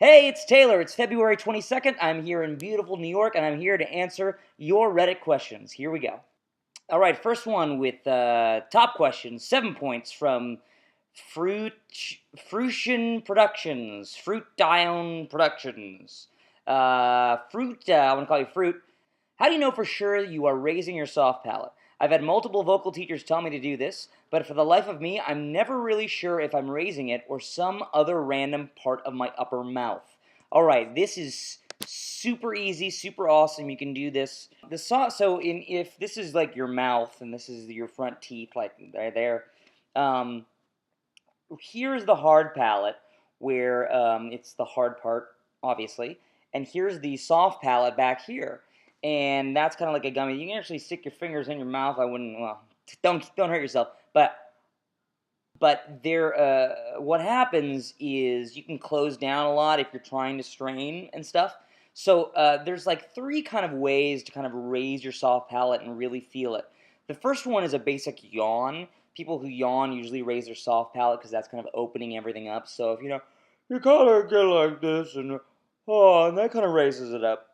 Hey, it's Taylor. It's February 22nd. I'm here in beautiful New York, and I'm here to answer your Reddit questions. Here we go. All right, first one with top question, 7 points from Fruition Productions, Fruit Dion Productions. I want to call you Fruit. How do you know for sure you are raising your soft palate? I've had multiple vocal teachers tell me to do this, but for the life of me, I'm never really sure if I'm raising it or some other random part of my upper mouth. All right, this is super easy, super awesome. You can do this. If this is like your mouth and this is your front teeth, like right there, here's the hard palate where it's the hard part, obviously, and here's the soft palate back here. And that's kind of like a gummy. You can actually stick your fingers in your mouth. I wouldn't. Well, don't hurt yourself. But what happens is you can close down a lot if you're trying to strain and stuff. So there's like 3 kind of ways to kind of raise your soft palate and really feel it. The first one is a basic yawn. People who yawn usually raise their soft palate because that's kind of opening everything up. So if you kind of get like this and that kind of raises it up.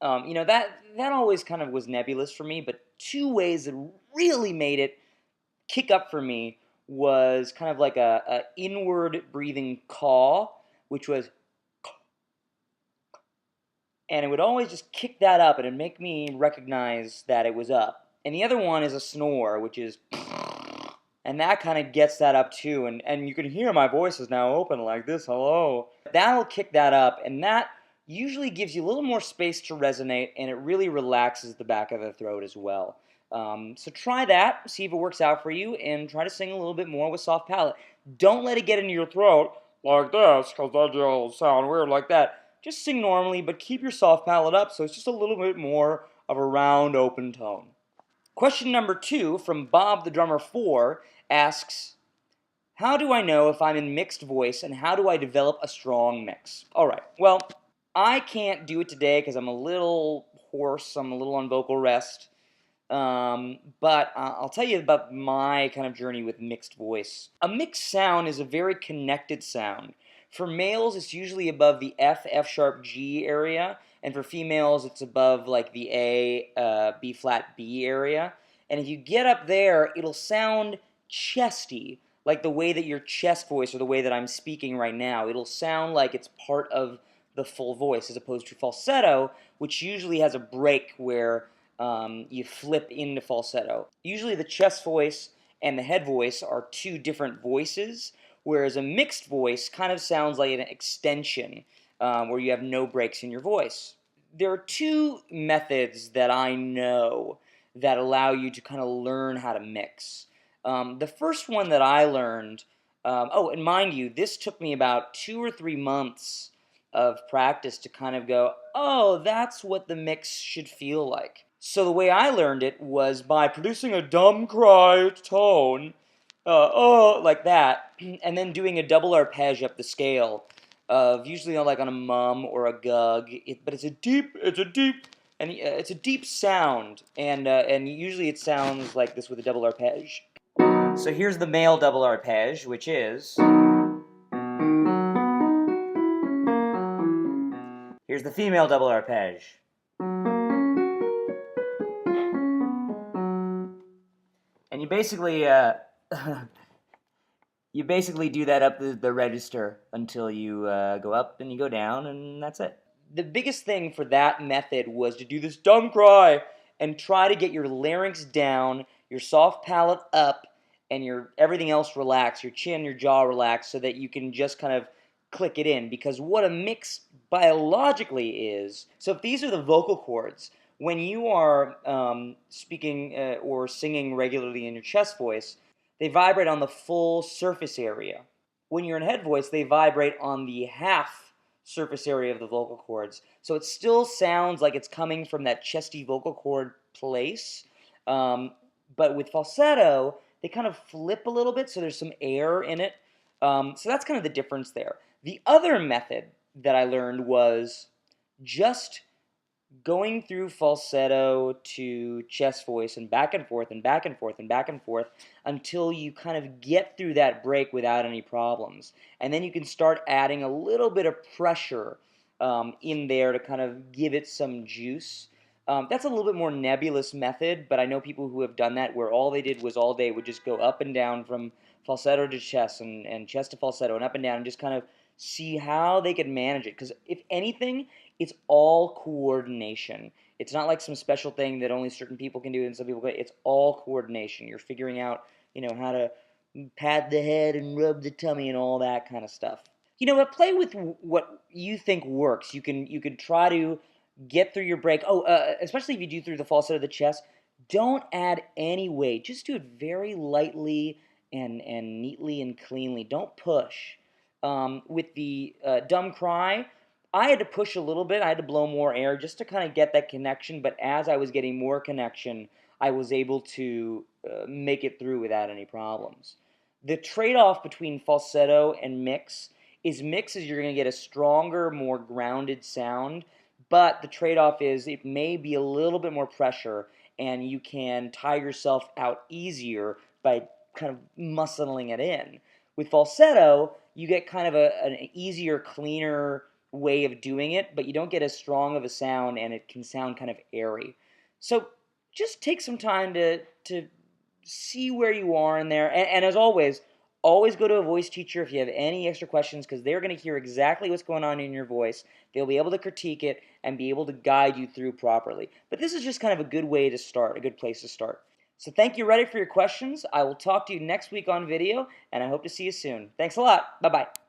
That always kind of was nebulous for me, but 2 ways that really made it kick up for me was kind of like a inward breathing caw, which was, and it would always just kick that up and it'd make me recognize that it was up. And the other one is a snore, which is, and that kind of gets that up too, and you can hear my voice is now open like this, hello. That'll kick that up, and that usually gives you a little more space to resonate, and it really relaxes the back of the throat as well. So try that, see if it works out for you, and try to sing a little bit more with soft palate. Don't let it get into your throat like this, because that'll sound weird like that. Just sing normally, but keep your soft palate up so it's just a little bit more of a round, open tone. Question number 2 from Bob the Drummer 4 asks, how do I know if I'm in mixed voice, and how do I develop a strong mix? All right, well, I can't do it today because I'm a little hoarse, I'm a little on vocal rest, but I'll tell you about my kind of journey with mixed voice. A mixed sound is a very connected sound. For males, it's usually above the F sharp, G area, and for females, it's above like the A, B flat, B area. And if you get up there, it'll sound chesty, like the way that your chest voice or the way that I'm speaking right now. It'll sound like it's part of the full voice as opposed to falsetto, which usually has a break where you flip into falsetto. Usually the chest voice and the head voice are 2 different voices, whereas a mixed voice kind of sounds like an extension where you have no breaks in your voice. There are 2 methods that I know that allow you to kind of learn how to mix. The first one that I learned, and mind you, this took me about 2 or 3 months of practice to kind of go, oh, that's what the mix should feel like. So the way I learned it was by producing a dumb cry tone, like that, and then doing a double arpege up the scale of usually like on a mum or a gug. But it's a deep sound, and usually it sounds like this with a double arpege. So here's the male double arpege, which is. Here's the female double arpege. And you basically do that up the register until you go up and you go down, and that's it. The biggest thing for that method was to do this dumb cry and try to get your larynx down, your soft palate up, and your everything else relaxed, your chin, your jaw relaxed, so that you can just kind of click it in. Because what a mix biologically is, so if these are the vocal cords, when you are speaking or singing regularly in your chest voice, they vibrate on the full surface area. When you're in head voice, they vibrate on the half surface area of the vocal cords. So it still sounds like it's coming from that chesty vocal cord place. But with falsetto, they kind of flip a little bit, so there's some air in it. So that's kind of the difference there. The other method that I learned was just going through falsetto to chest voice and back and forth and back and forth and back and forth until you kind of get through that break without any problems. And then you can start adding a little bit of pressure in there to kind of give it some juice. That's a little bit more nebulous method, but I know people who have done that where all they did was all day would just go up and down from falsetto to chest and chest to falsetto and up and down and just kind of see how they could manage it. Because if anything, it's all coordination. It's not like some special thing that only certain people can do and some people can. It's all coordination. You're figuring out, how to pat the head and rub the tummy and all that kind of stuff. But play with what you think works. You can try to get through your break. Oh, especially if you do through the falsetto of the chest, don't add any weight. Just do it very lightly and neatly and cleanly. Don't push. With the dumb cry, I had to push a little bit. I had to blow more air just to kind of get that connection. But as I was getting more connection, I was able to make it through without any problems. The trade-off between falsetto and mix is you're going to get a stronger, more grounded sound, but the trade-off is it may be a little bit more pressure, and you can tire yourself out easier by kind of muscling it in. With falsetto, you get kind of an easier, cleaner way of doing it, but you don't get as strong of a sound, and it can sound kind of airy. So just take some time to see where you are in there. And as always go to a voice teacher if you have any extra questions, because they're going to hear exactly what's going on in your voice. They'll be able to critique it and be able to guide you through properly. But this is just kind of a good way to start, a good place to start. So thank you, Reddit, for your questions. I will talk to you next week on video, and I hope to see you soon. Thanks a lot. Bye-bye.